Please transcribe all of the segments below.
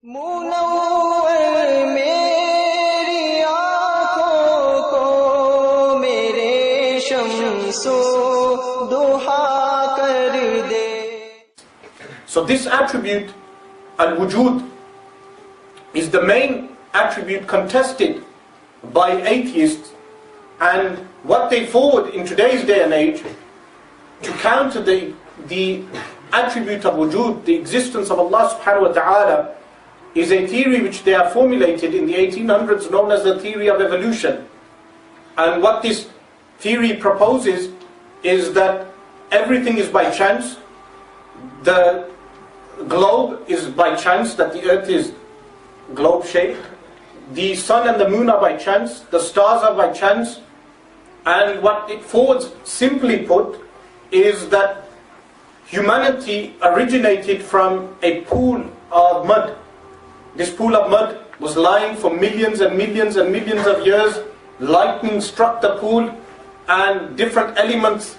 मुनव्वर मेरी आँखों को मेरे शम्सो दुहा कर दे. So this attribute, al-wujud, is the main attribute contested by atheists, and what they forward in today's day and age to counter the attribute of wujud, the existence of Allah subhanahu wa ta'ala, is a theory which they have formulated in the 1800s known as the theory of evolution. And what this theory proposes is that everything is by chance. The globe is by chance, that the earth is globe shaped. The sun and the moon are by chance. The stars are by chance. And what it forwards, simply put, is that humanity originated from a pool of mud. This pool of mud was lying for millions and millions and millions of years. Lightning struck the pool and different elements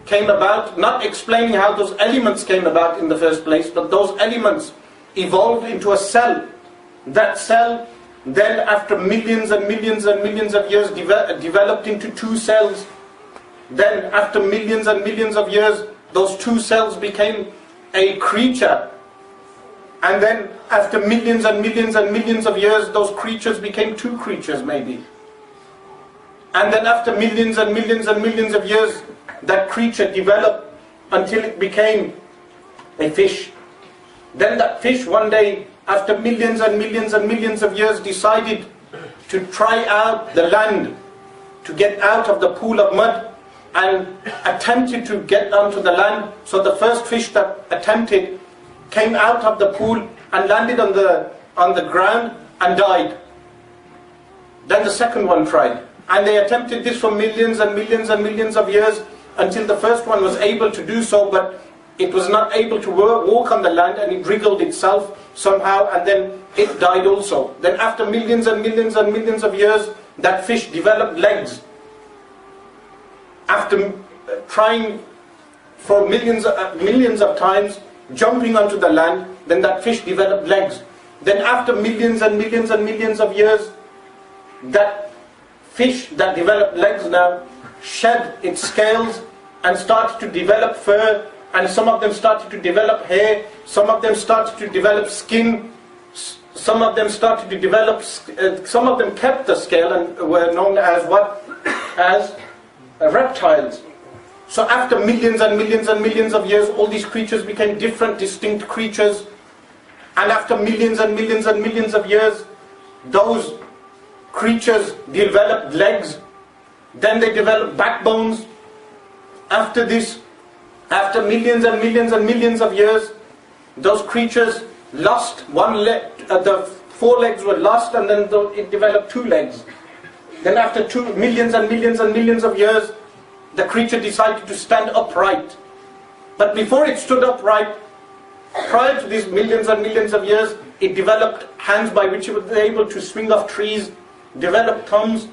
came about, not explaining how those elements came about in the first place, but those elements evolved into a cell. That cell then, after millions and millions and millions of years, developed into two cells. Then after millions and millions of years, those two cells became a creature. And then after millions and millions and millions of years, those creatures became two creatures maybe. And then after millions and millions and millions of years, that creature developed until it became a fish. Then that fish one day, after millions and millions and millions of years, decided to try out the land, to get out of the pool of mud, and attempted to get onto the land. So the first fish that attempted came out of the pool and landed on the ground and died. Then the second one tried, and they attempted this for millions and millions and millions of years until the first one was able to do so, but it was not able to walk on the land, and it wriggled itself somehow, and then it died also. Then after millions and millions and millions of years, that fish developed legs. After trying for millions of times, jumping onto the land, then that fish developed legs. Then after millions and millions and millions of years, that fish that developed legs now shed its scales and started to develop fur, and some of them started to develop hair, some of them started to develop skin, some of them started to develop, some of them kept the scale and were known as what? As reptiles. So after millions and millions and millions of years, all these creatures became different, distinct creatures. And after millions and millions and millions of years, those creatures developed legs. Then they developed backbones. After this, after millions and millions and millions of years, those creatures lost one leg, the four legs were lost, and then it developed two legs. Then after millions and millions and millions of years, the creature decided to stand upright. But before it stood upright, prior to these millions and millions of years, it developed hands by which it was able to swing off trees, developed thumbs,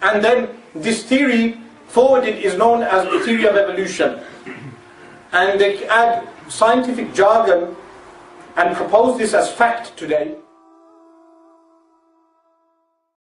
and then this theory forwarded is known as the theory of evolution. And they add scientific jargon and propose this as fact today.